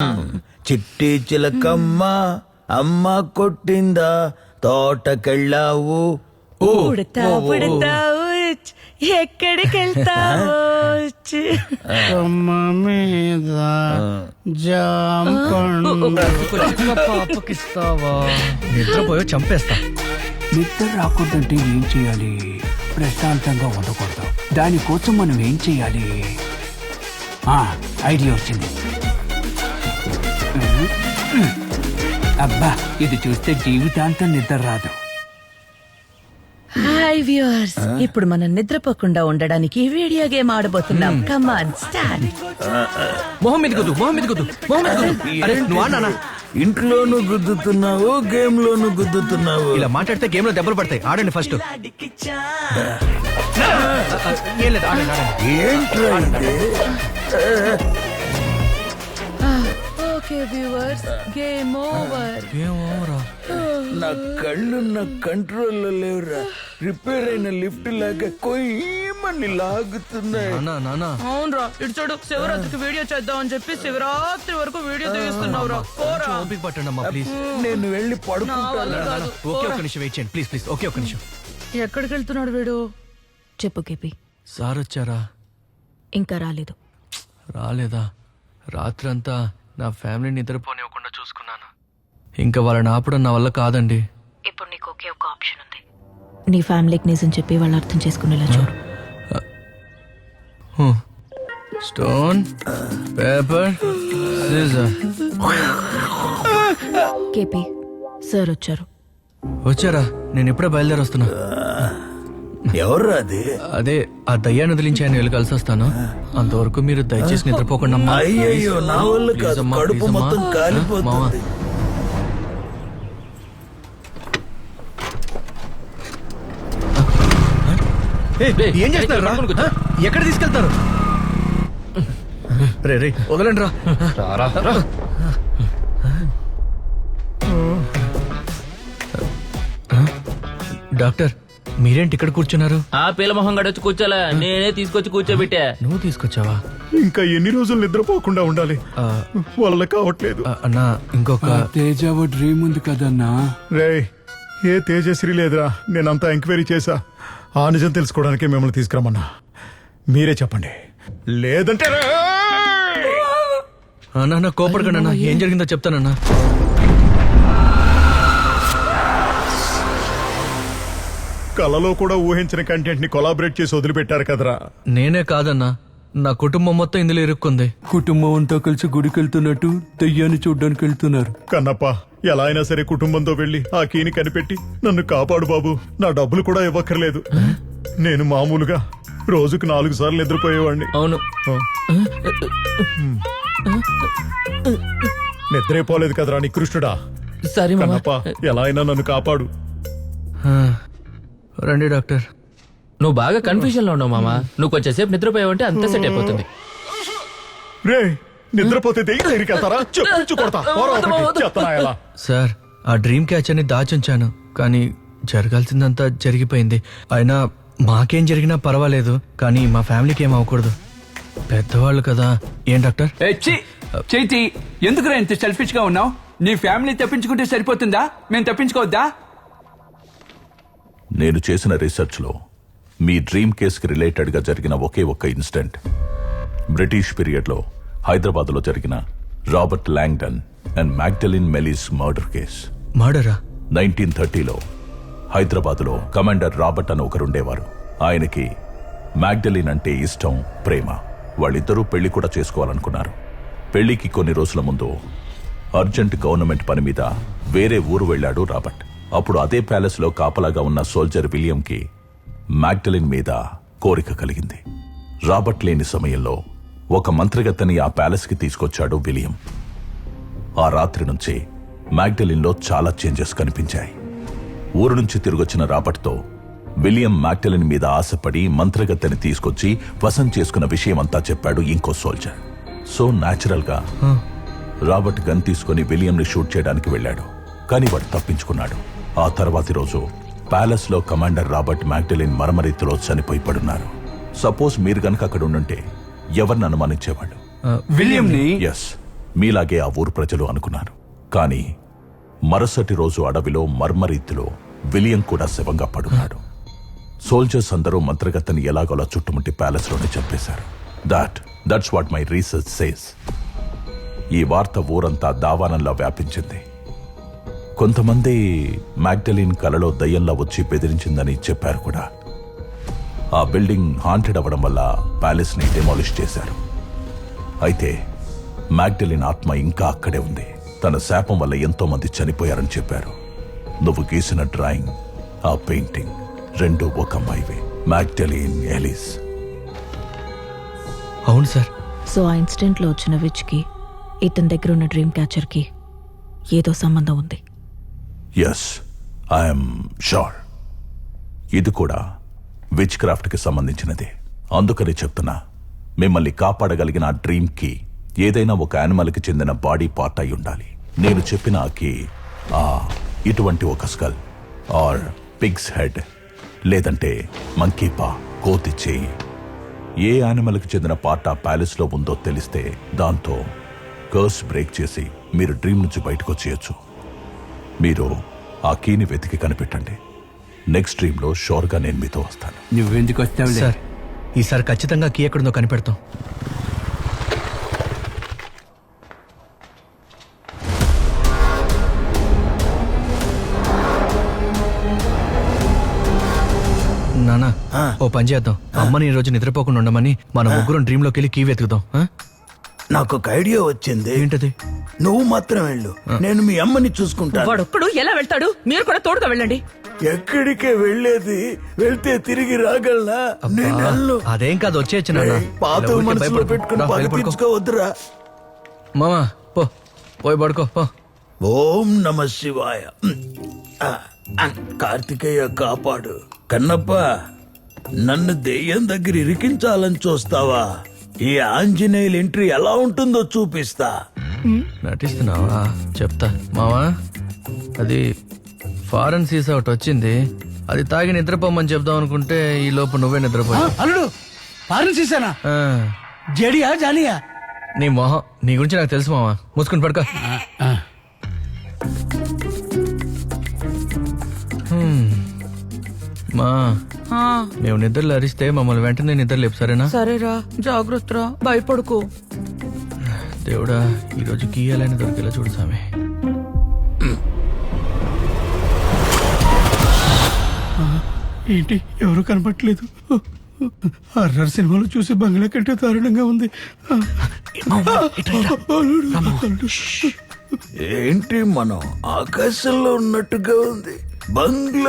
చిట్టి చిలకమ్మ అమ్మ కొట్టిందా తోటకెళ్ళావు పుడతావు ఎక్కడికెళ్తావు కొమ్మ మీద జామ పండు పాపకిస్తావా? నిద్రపోయో చంపేస్తా. నిద్ర రాకూడదంటే ఏం చేయాలి? ప్రశాంతంగా ఉండకూడదు. దానికోసం మనం ఏం చేయాలి? ఐడియా వచ్చింది. అబ్బా, ఇది చూస్తే జీవితాంతం నిద్ర రాదు. హాయ్ వ్యూవర్స్, ఇప్పుడు మనం నిద్రపోకుండా ఉండడానికి వీడియో గేమ్ ఆడబోతున్నాం. Come on start. మొహం మీద గుద్దు, మొహం మీద గుద్దు, మొహం మీద గుద్దు. అరే నువ్వు ఆడానా? ఇంట్లోనూ గుద్దుతున్నావు, గేమ్ లోను గుద్దుతున్నావు. ఇలా మాట్లాడితే గేమ్ లో దెబ్బలు పడతాయి. ఆడండి ఫస్ట్. ఏం లేదు, ఆడండి ఆడండి. ఏంట్రా ఇది? Okay viewers, game over. ఏం ఓవరా? నా కళ్ళు నా కంట్రోల్లో లేవురా. రిపేర్ అయిన లిఫ్ట్ లాగా కొయ్యమని లాగుతున్నాయి. నానా అవునరా, ఇటు చూడు, శివరాత్రికి వీడియో చేద్దాం అని చెప్పి శివరాత్రి వరకు వీడియో తీస్తున్నావురా. పోరా. ఓపిక పట్టండి అమ్మా ప్లీజ్. నేను వెళ్ళి పడుకుంటాను. ఓకే ఒక్క నిమిషం వెయిట్ చేయండి ప్లీజ్ ప్లీజ్. ఓకే ఒక్క నిమిషం. ఎక్కడికి వెళ్తున్నాడు వీడు? చెప్పు కేపీ. సార్ వచ్చారా? ఇంకా రాలేదు. రాలేదా? రాత్రంతా నా ఫ్యామిలీని నిద్రపోనివ్వకుండా చూసుకున్నాను. ఇంకా వాళ్ళని ఆపడం నా వల్ల కాదండి. ఇప్పుడు నీకు ఒకే ఒక ఆప్షన్ ఉంది. నీ ఫ్యామిలీకి నిజం చెప్పి వాళ్ళు అర్థం చేసుకునేలా చూడు. Stone paper scissor. KP, sir వచ్చారు. వచ్చారా? నేను ఇప్పుడే బయలుదేరి వస్తున్నా. ఎవరు అది? అదే ఆ దయ్యాన్ని వదిలించి ఆయన వెళ్ళి కలిసి వస్తాను. అంతవరకు మీరు దయచేసి నిద్రపోకుండా అమ్మా. అయ్యయ్యో, నా వల్ల ప్లీజ్ కాదు. అమ్మా, కడుపు ప్లీజ్ అమ్మా. మొత్తం మావా. కాలిపోతుంది. ఏం చేస్తున్నారు? ఎక్కడ తీసుకెళ్తారు? రే రే వదలండి రా. డాక్టర్, మీరేంటి ఇక్కడ కూర్చున్నారు? ఆ పిల్ల మొహం గడొచ్చి కూర్చోలే, నేనే తీసుకొచ్చి కూర్చోబెట్టా. నువ్వు తీసుకొచ్చావా? ఇంకా ఎన్ని రోజులు నిద్రపోకుండా ఉండాలి? వల్ల కావట్లేదు. అన్నా ఇంకొక తేజావో డ్రీమ్ ఉంది కదన్నా. రే, ఏ తేజశ్రీ లేదురా. నేనంతా ఎంక్వైరీ చేశా. ఆ నిజం తెలుసుకోవడానికి మిమ్మల్ని తీసుకురమ్మన్నా. మీరే చెప్పండి, లేదంటే అన్నా కోపడకండి అన్నా. ఏం జరిగిందో చెప్తానన్నా. కలలో కూడా ఊహించిన కంటెంట్ ని కొలాబరేట్ చేసి వదిలిపెట్టారు కదరా. నేనే కాదన్నా, నా కుటుంబం మొత్తం ఇందులో ఇరుక్కుంది. కుటుంబం అంతా కలిసి గుడికి వెళ్తున్నట్టు దయ్యాన్ని చూడ్డానికి వెళ్తున్నారు. కన్నప్ప, ఎలా అయినా సరే కుటుంబంతో వెళ్లి ఆ కీని కనిపెట్టి నన్ను కాపాడు బాబు. నా డబ్బులు కూడా ఇవ్వక్కర్లేదు. నేను మామూలుగా రోజుకు 4 సార్లు నిద్రపోయేవాడిని. అవును, నిద్రైపోలేదు కదరా నికృష్టుడా. సరే మామ. కన్నప్ప, ఎలా అయినా నన్ను కాపాడు. రండి డాక్టర్. నువ్వు బాగా కన్ఫ్యూజన్ లో ఉన్నావు మామ. నువ్వు కొంచెం సేపు నిద్రపోయావంటే అంత సెట్ అయిపోతుంది. రే, నిద్రపోతే దెయ్యం దగ్గరికి వెళ్తారా? చెప్పు కొడతా. చెత్తనా ఎలా? సార్, ఆ డ్రీమ్ క్యాచర్ని దాచుంచాను, కానీ జరగాల్సిందంతా జరిగిపోయింది. అయినా మాకేం జరిగినా పర్వాలేదు, కానీ మా ఫ్యామిలీకి ఏం అవ్వకూడదు. పెద్దవాళ్ళు కదా. ఏం డాక్టర్? చైతి, ఎందుకురా ఇంత సెల్ఫిష్ గా ఉన్నావు? నీ ఫ్యామిలీ తప్పించుకుంటే సరిపోతుందా? మేము తప్పించుకోవద్దా? నేను చేసిన రీసెర్చ్లో మీ డ్రీమ్ కేసుకి రిలేటెడ్గా జరిగిన ఒకే ఒక్క ఇన్సిడెంట్ బ్రిటిష్ పీరియడ్లో హైదరాబాద్లో జరిగిన Robert Langdon and Magdalene Mellis murder case. మర్డరా? 1930లో హైదరాబాద్లో కమాండర్ రాబర్ట్ అని ఒకరుండేవారు. ఆయనకి మ్యాగ్డలిన్ అంటే ఇష్టం, ప్రేమ. వాళ్ళిద్దరూ పెళ్లి కూడా చేసుకోవాలనుకున్నారు. పెళ్లికి కొన్ని రోజుల ముందు అర్జెంట్ గవర్నమెంట్ పని మీద వేరే ఊరు వెళ్లాడు రాబర్ట్. అప్పుడు అదే ప్యాలెస్ లో కాపలాగా ఉన్న సోల్జర్ విలియంకి మ్యాగ్డలిన్ మీద కోరిక కలిగింది. రాబర్ట్ లేని సమయంలో ఒక మంత్రిగత్తని ఆ ప్యాలెస్ కి తీసుకొచ్చాడు విలియం. ఆ రాత్రి నుంచి మ్యాగ్డలిన్ లో చాలా చేంజెస్ కనిపించాయి. ఊరు నుంచి తిరిగొచ్చిన రాబర్ట్తో విలియం మ్యాగ్డలిన్ మీద ఆశపడి మంత్రిగత్తని తీసుకొచ్చి వశం చేసుకున్న విషయమంతా చెప్పాడు ఇంకో సోల్జర్. సో న్యాచురల్ గా రాబర్ట్ గన్ తీసుకుని విలియంని షూట్ చేయడానికి వెళ్ళాడు, కానీ వాడు తప్పించుకున్నాడు. ఆ తర్వాతి రోజు ప్యాలెస్ లో కమాండర్ రాబర్ట్ మ్యాగ్డలిన్ మరమరీతిలో చనిపోయి పడున్నారు. సపోజ్ మీరు గనక అక్కడ ఉండుంటే ఎవరిని అనుమానించేవాళ్ళు? విలియం ని. ఎస్, మీలాగే ఆ ఊరు ప్రజలు అనుకున్నారు. కానీ మరుసటి రోజు అడవిలో మర్మరీతిలో విలియం కూడా శవంగా పడున్నాడు. సోల్జర్స్ అందరూ మంత్రగత్తని ఎలాగోలా చుట్టుముట్టి ప్యాలెస్లోనే చంపేశారు. That's what my research says. ఈ వార్త ఊరంతా దావానంలా వ్యాపించింది. కొంతమంది మ్యాగ్డలిన్ కలలో దయ్యంలా వచ్చి బెదిరించిందని చెప్పారు కూడా. ఆ బిల్డింగ్ హాంటెడ్ అవ్వడం వల్ల ప్యాలెస్ ని డెమాలిష్ చేశారు. అయితే మ్యాగ్డలిన్ ఆత్మ ఇంకా అక్కడే ఉంది. తన శాపం వల్ల ఎంతో మంది చనిపోయారని చెప్పారు. నువ్వు గీసిన డ్రాయింగ్, ఆ పెయింటింగ్ రెండు ఒక అమ్మాయివే, మ్యాగ్డలిన్ ఎలిస్. అవును సార్. సో ఆ ఇన్సిడెంట్లో వచ్చిన విచ్కి ఇతని దగ్గర ఉన్న డ్రీమ్ క్యాచర్కి ఏదో సంబంధం ఉంది. Yes, I'm sure. ఇది కూడా విచ్ క్రాఫ్ట్ కి సంబంధించినదే. అందుకని చెప్తున్నా, మిమ్మల్ని కాపాడగలిగిన ఆ డ్రీమ్ కి ఏదైనా ఒక యానిమల్ కి చెందిన బాడీ పార్ట్ అయి ఉండాలి. నేను చెప్పిన ఇటువంటి ఒక స్కల్ ఆర్ పిగ్స్ హెడ్, లేదంటే మంకీ పా, కోతి చేయి, ఏ యానిమల్ కి చెందిన పార్ట్ ఆ ప్యాలెస్ లో ఉందో తెలిస్తే దాంతో కర్స్ బ్రేక్ చేసి మీరు డ్రీమ్ నుంచి బయటకు వచ్చేయచ్చు. మీరు ఆ కీని వెతికి కనిపెట్టండి. నెక్స్ట్ డ్రీమ్ లో షోర్ గా నేను మీతో వస్తాను. నువ్వెందుకు వస్తావు సార్, ఈసారి ఖచ్చితంగా కీ ఎక్కడుందో కనిపెడతాం. నానా, ఓ పని చేద్దాం. అమ్మని ఈ రోజు నిద్రపోకుండా ఉండమని మన ముగ్గురం డ్రీమ్ లోకి వెళ్ళి కీ వెతుకుదాం. నాకు ఒక ఐడియా వచ్చింది. ఏంటది? నువ్వు మాత్రం వెళ్ళు, నేను మీ అమ్మని చూసుకుంటాను. వాడొక్కడు ఎలా వెళ్తాడు? మీరు కూడా తోడుగా వెళ్ళండి. ఎక్కడికే వెళ్ళేది? వెళ్తే తిరిగి రాగలనా? నేను వెళ్ళను. అదేం కాదు, వచ్చేయచ్చు నాన్న. పాత ఇలా ఊరికే మనసులో భయపడకు. పెట్టుకుని రా, పగ వెళ్ళి పడుకో. తీర్చుకోవద్దురా. మామా పో, పోయి పడుకో పో. ఓం నమ శివాయ. కార్తికేయ కాపాడు. కన్నప్ప, నన్ను దెయ్యం దగ్గర ఇరికించాలని చూస్తావా? ఈ ఆంజనేయుల ఎంట్రీ ఎలా ఉంటుందో చూపిస్తా. నటిస్తున్నావా? చెప్తా మావా. అది ఫారెన్ సీసా ఒకటి వచ్చింది, అది తాగి నిద్రపోమని చెప్దాం అనుకుంటే ఈ లోపు నువ్వే నిద్రపోయా. అల్లుడు పాలన చేశానా? జడియా జాలియా? నీ మొహం, నీ గురించి నాకు తెలుసు మావా. మూసుకుని పడుకో. మా మేము నిద్రలు అరిస్తే మమ్మల్ని వెంటనే నిద్ర లేపు, సరేనా? సరేరా, జాగ్రత్తరా, భయపడుకో. దేవుడా, ఈరోజు గీయాలని దొరికేలా చూడు సామి. ఏంటి ఎవరు కనపట్లేదు? హర్రర్ సినిమాలో చూసి బంగ్లా కంటే దారుణంగా ఉంది. ఏంటి మనం ఆకాశంలో ఉన్నట్టుగా ఉంది. బంగ్లా